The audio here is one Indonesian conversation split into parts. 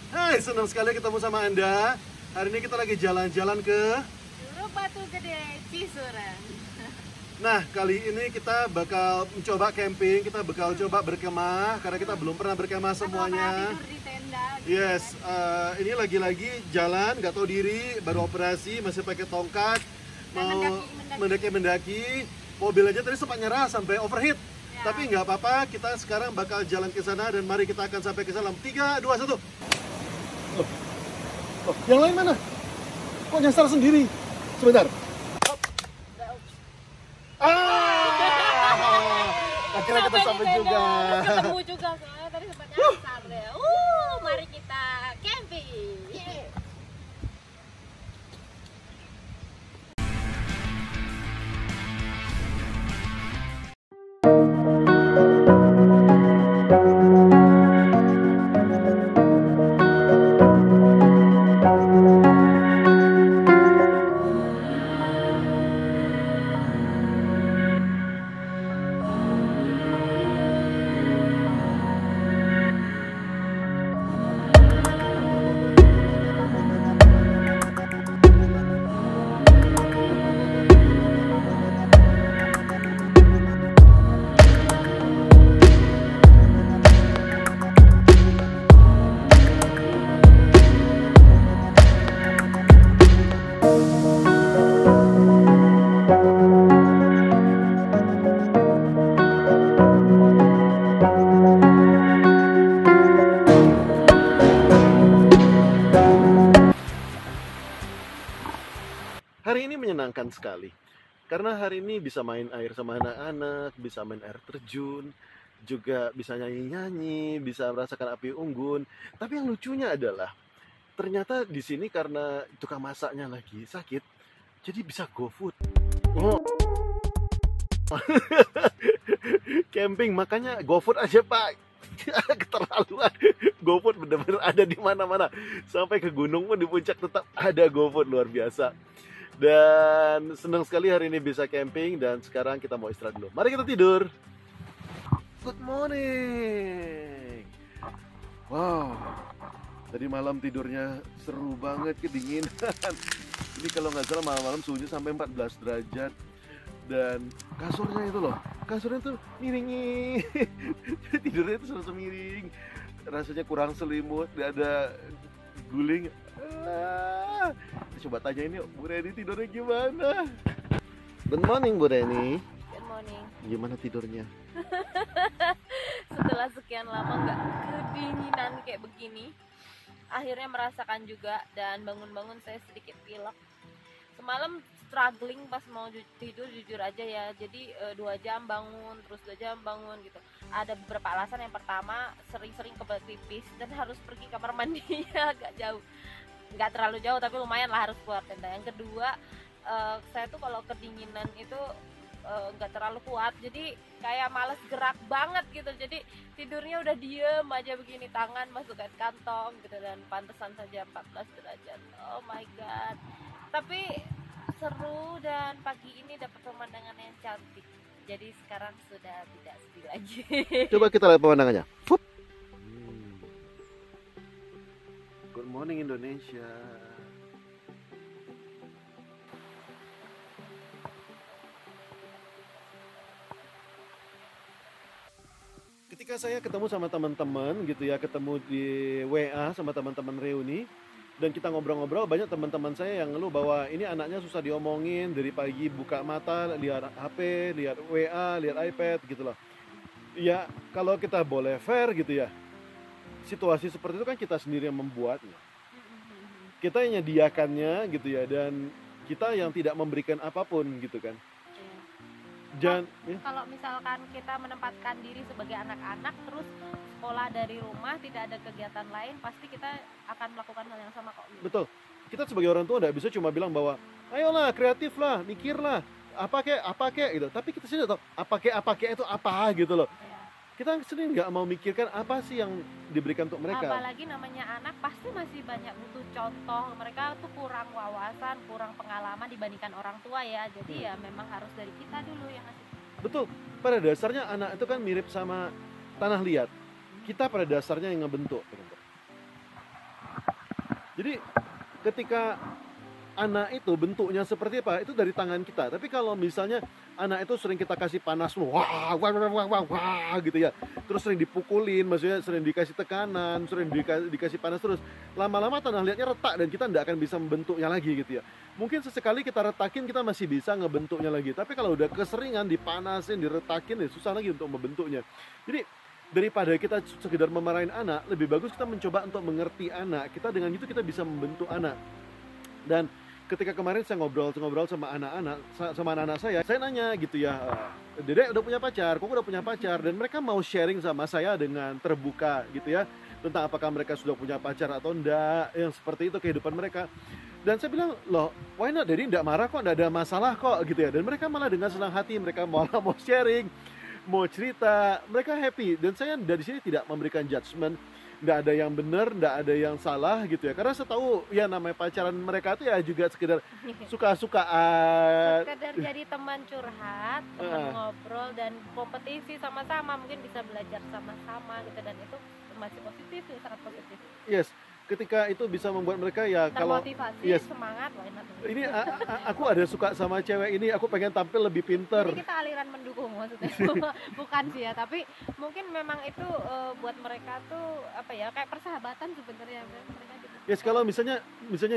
Hai, senang sekali ketemu sama Anda. Hari ini kita lagi jalan-jalan ke... Curug Batu Gede, Cisuren. Nah, kali ini kita bakal mencoba camping, kita bakal coba berkemah karena kita belum pernah berkemah semuanya. Tidur di tenda gitu Yes, ini lagi-lagi jalan, nggak tahu diri, baru operasi, masih pakai tongkat, Dan mau mendaki. mendaki. Mobil aja tadi sempat nyerah sampai overheat. Ya. Tapi nggak apa-apa, kita sekarang bakal jalan ke sana dan mari kita akan sampai ke sana. 3, 2, 1. Oh, yang lain mana? Kok nyasar sendiri? Sebentar. Akhirnya kita sampai juga. Ketemu juga kan, tadi sempat nyasar deh. Mari kita camping. Yeay. Hari ini menyenangkan sekali. Karena hari ini bisa main air sama anak-anak, bisa main air terjun, juga bisa nyanyi-nyanyi, bisa merasakan api unggun. Tapi yang lucunya adalah ternyata di sini karena tukang masaknya lagi sakit, jadi bisa GoFood. Oh. Camping makanya GoFood aja, Pak. Keterlaluan. GoFood benar-benar ada di mana-mana. Sampai ke gunung pun di puncak tetap ada GoFood, luar biasa. Dan senang sekali hari ini bisa camping dan sekarang kita mau istirahat dulu. Mari kita tidur. Good morning. Wow. Tadi malam tidurnya seru banget, kedinginan. Ini kalau nggak salah malam-malam suhunya sampai 14 derajat. Dan kasurnya itu loh, kasurnya tuh miring. Tidurnya itu selalu miring. Rasanya kurang selimut, nggak ada guling. Coba tanyain yuk, Bu Reni tidurnya gimana? Good morning, Bu Reni. Good morning. Gimana tidurnya? Setelah sekian lama nggak kedinginan kayak begini, akhirnya merasakan juga dan bangun-bangun saya sedikit pilek. Semalam struggling pas mau tidur, jujur aja ya. Jadi 2 jam bangun, terus 2 jam bangun gitu. Ada beberapa alasan. Yang pertama, sering-sering kebelet pipis dan harus pergi kamar mandinya agak jauh. Nggak terlalu jauh tapi lumayan lah, harus keluar tenda. Yang kedua, saya tuh kalau kedinginan itu nggak terlalu kuat, jadi kayak males gerak banget gitu. Jadi tidurnya udah diem aja begini, tangan masukkan kantong gitu, dan pantesan saja 14 derajat. Oh my god, tapi seru dan pagi ini dapat pemandangan yang cantik. Jadi sekarang sudah tidak sepi lagi. Coba kita lihat pemandangannya. Good morning Indonesia. Ketika saya ketemu sama teman-teman gitu ya, ketemu di WA sama teman-teman reuni, dan kita ngobrol-ngobrol, banyak teman-teman saya yang ngeluh bahwa ini anaknya susah diomongin, dari pagi buka mata, lihat HP, lihat WA, lihat iPad gitu loh. Ya kalau kita boleh fair gitu ya, situasi seperti itu kan kita sendiri yang membuatnya. Kita yang menyediakannya gitu ya, dan kita yang tidak memberikan apapun gitu kan. Dan kalau misalkan kita menempatkan diri sebagai anak-anak, terus sekolah dari rumah, tidak ada kegiatan lain, pasti kita akan melakukan hal yang sama kok. Betul. Kita sebagai orang tua nggak bisa cuma bilang bahwa ayolah kreatif lah, mikirlah, apa kek gitu. Tapi kita sendiri tahu apa kek itu apa gitu loh. Ya. Kita sendiri nggak mau mikirkan apa sih yang diberikan untuk mereka. Apalagi namanya anak, pasti masih banyak butuh contoh. Mereka tuh kurang wawasan, kurang pengalaman dibandingkan orang tua ya. Jadi ya memang harus dari kita dulu yang ngasih. Betul. Pada dasarnya anak itu kan mirip sama tanah liat. Kita pada dasarnya yang ngebentuk. Jadi ketika anak itu bentuknya seperti apa, itu dari tangan kita. Tapi kalau misalnya anak itu sering kita kasih panas, wah, wah, wah, wah, wah, wah gitu ya, terus sering dipukulin, maksudnya sering dikasih tekanan, sering dikasih panas terus, lama-lama tanah liatnya retak dan kita tidak akan bisa membentuknya lagi gitu ya. Mungkin sesekali kita retakin, kita masih bisa ngebentuknya lagi. Tapi kalau udah keseringan dipanasin, diretakin, ya susah lagi untuk membentuknya. Jadi daripada kita sekedar memarahin anak, lebih bagus kita mencoba untuk mengerti anak. Kita dengan itu kita bisa membentuk anak. Dan ketika kemarin saya ngobrol sama anak-anak saya nanya gitu ya, Dedek udah punya pacar, kok udah punya pacar, dan mereka mau sharing sama saya dengan terbuka gitu ya, tentang apakah mereka sudah punya pacar atau enggak, yang seperti itu kehidupan mereka. Dan saya bilang, loh, why not, Daddy enggak marah kok, enggak ada masalah kok gitu ya. Dan mereka malah dengan senang hati, mereka malah mau sharing, mau cerita, mereka happy. Dan saya dari sini tidak memberikan judgement, nggak ada yang benar, nggak ada yang salah gitu ya. Karena saya tahu ya namanya pacaran mereka tuh ya juga sekedar suka-sukaan. Sekedar jadi teman curhat, teman ngobrol dan kompetisi sama-sama, mungkin bisa belajar sama-sama gitu, dan itu masih positif ya, sangat positif. Yes, ketika itu bisa membuat mereka ya kalau termotivasi, semangat, why not? Ini aku ada suka sama cewek ini, aku pengen tampil lebih pinter. Jadi kita aliran mendukung maksudnya. Bukan sih ya, tapi mungkin memang itu buat mereka tuh apa ya, kayak persahabatan sebenarnya mereka gitu. Yes, kalau misalnya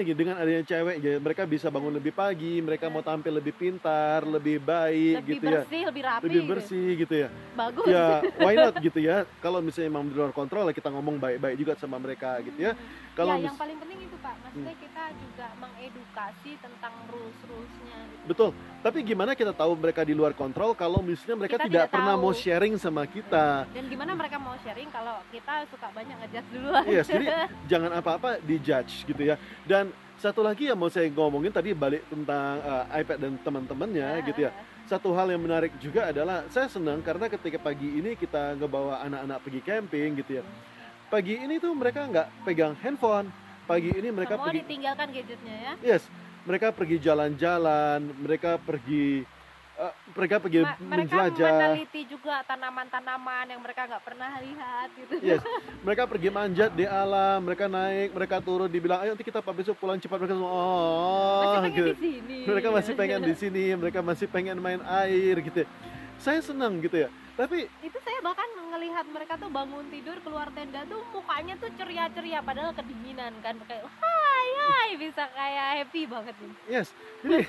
gini, dengan adanya cewek ya, mereka bisa bangun lebih pagi, mereka mau tampil lebih pintar, lebih baik lebih gitu bersih, ya. lebih rapi. Lebih bersih gitu ya. Bagus. Ya, why not gitu ya. Kalau misalnya memang di luar kontrol, kita ngomong baik-baik juga sama mereka gitu ya. Kalau ya, yang paling penting itu Pak, maksudnya kita juga mengedukasi tentang rules-rulesnya gitu. Betul, tapi gimana kita tahu mereka di luar kontrol kalau misalnya mereka Kita tidak pernah tahu. mau sharing sama kita. Dan gimana mereka mau sharing kalau kita suka banyak ngejudge duluan. Yes, jadi jangan apa-apa dijudge gitu ya. Dan satu lagi yang mau saya ngomongin tadi, balik tentang iPad dan teman-temannya gitu ya. Satu hal yang menarik juga adalah saya senang karena ketika pagi ini kita ngebawa anak-anak pergi camping gitu ya. Pagi ini tuh mereka nggak pegang handphone. Pagi ini mereka semua ditinggalkan gadgetnya ya. Yes, mereka pergi jalan-jalan, mereka pergi Mereka menjelajah. meneliti juga tanaman-tanaman yang mereka nggak pernah lihat gitu. Yes, mereka pergi manjat di alam, mereka naik, mereka turun, dibilang ayo nanti kita besok pulang cepat, mereka semua masih pengen gitu. di sini. Mereka masih pengen di sini, mereka masih pengen main air gitu. Saya senang gitu ya. Tapi itu saya bahkan ngelihat mereka tuh bangun tidur keluar tenda tuh mukanya tuh ceria-ceria padahal kedinginan kan, kayak hai bisa kayak happy banget nih. yes, jadi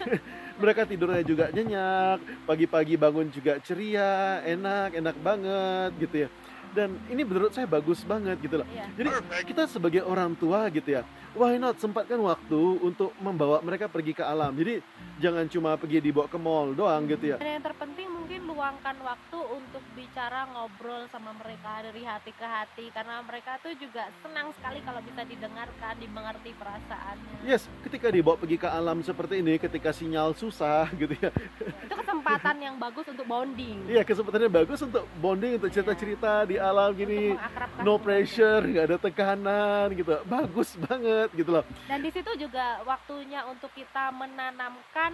mereka tidurnya juga nyenyak, pagi-pagi bangun juga ceria, enak banget gitu ya. Dan ini menurut saya bagus banget gitu loh. Iya. Jadi kita sebagai orang tua gitu ya, why not sempatkan waktu untuk membawa mereka pergi ke alam. Jadi jangan cuma pergi dibawa ke mall doang gitu ya. Dan yang terpenting mungkin luangkan waktu untuk bicara, ngobrol sama mereka dari hati ke hati, karena mereka tuh juga senang sekali kalau bisa didengarkan, dimengerti perasaannya. Yes, ketika dibawa pergi ke alam seperti ini, ketika sinyal susah gitu ya. Itu kesempatan yang bagus untuk bonding. Iya, kesempatannya bagus untuk bonding, untuk cerita-cerita di alam gini, no pressure, nggak ada tekanan gitu, bagus banget gitu loh. Dan di situ juga waktunya untuk kita menanamkan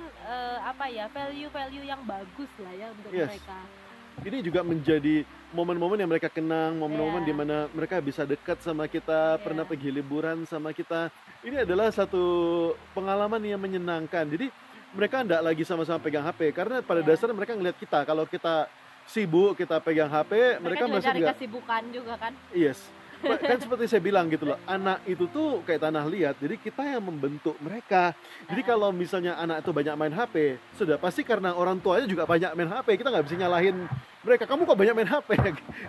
value-value yang bagus lah ya untuk mereka. Ini juga menjadi momen-momen yang mereka kenang, momen-momen di mana mereka bisa dekat sama kita, pernah pergi liburan sama kita. Ini adalah satu pengalaman yang menyenangkan. Jadi mereka enggak lagi sama-sama pegang HP, karena pada dasarnya mereka ngelihat kita, kalau kita sibuk, kita pegang HP, mereka masih cari kesibukan juga kan. Yes, kan seperti saya bilang gitu loh, anak itu tuh kayak tanah liat, jadi kita yang membentuk mereka. Jadi kalau misalnya anak itu banyak main HP, sudah pasti karena orang tuanya juga banyak main HP, kita nggak bisa nyalahin mereka, kamu kok banyak main HP.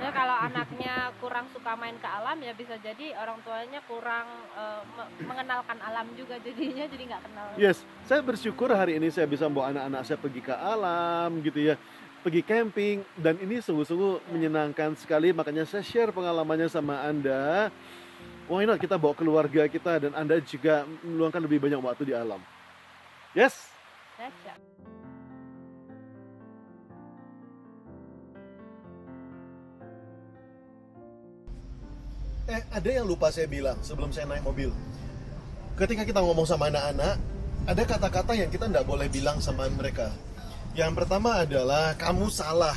Ya kalau anaknya kurang suka main ke alam, ya bisa jadi orang tuanya kurang mengenalkan alam juga, jadinya jadi nggak kenal. Yes, saya bersyukur hari ini saya bisa membawa anak-anak saya pergi ke alam gitu ya, pergi camping, dan ini sungguh-sungguh menyenangkan sekali. Makanya saya share pengalamannya sama Anda. Why not kita bawa keluarga kita dan Anda juga meluangkan lebih banyak waktu di alam. Yes? Ada yang lupa saya bilang sebelum saya naik mobil. Ketika kita ngomong sama anak-anak, ada kata-kata yang kita nggak boleh bilang sama mereka. Yang pertama adalah kamu salah.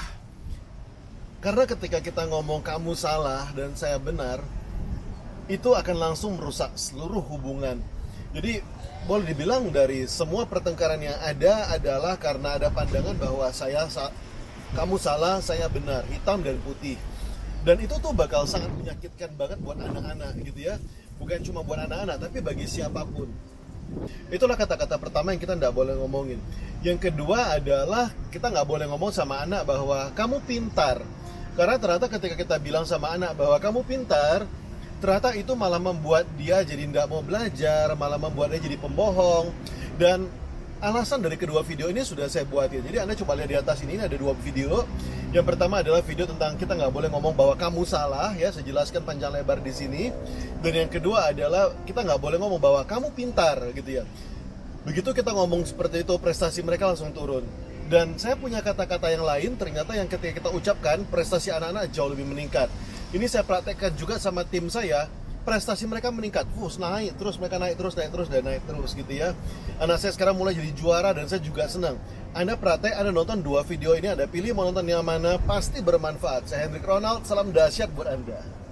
Karena ketika kita ngomong kamu salah dan saya benar, itu akan langsung merusak seluruh hubungan. Jadi boleh dibilang dari semua pertengkaran yang ada adalah karena ada pandangan bahwa kamu salah, saya benar, hitam dan putih. Dan itu tuh bakal sangat menyakitkan banget buat anak-anak gitu ya. Bukan cuma buat anak-anak, tapi bagi siapapun. Itulah kata-kata pertama yang kita nggak boleh ngomongin. Yang kedua adalah kita nggak boleh ngomong sama anak bahwa kamu pintar. Karena ternyata ketika kita bilang sama anak bahwa kamu pintar, ternyata itu malah membuat dia jadi nggak mau belajar, malah membuat dia jadi pembohong. Dan alasan dari kedua video ini sudah saya buat ya. Jadi Anda coba lihat di atas ini ada 2 video. Yang pertama adalah video tentang kita nggak boleh ngomong bahwa kamu salah ya, saya jelaskan panjang lebar di sini. Dan yang kedua adalah kita nggak boleh ngomong bahwa kamu pintar gitu ya. Begitu kita ngomong seperti itu, prestasi mereka langsung turun. Dan saya punya kata-kata yang lain, ternyata yang ketika kita ucapkan prestasi anak-anak jauh lebih meningkat. Ini saya praktekkan juga sama tim saya. Prestasi mereka meningkat, naik terus, mereka naik terus gitu ya. Anak saya sekarang mulai jadi juara dan saya juga senang. Anda praktek, Anda nonton 2 video ini, Anda pilih mau nonton yang mana, pasti bermanfaat. Saya Hendrik Ronald, salam dahsyat buat Anda.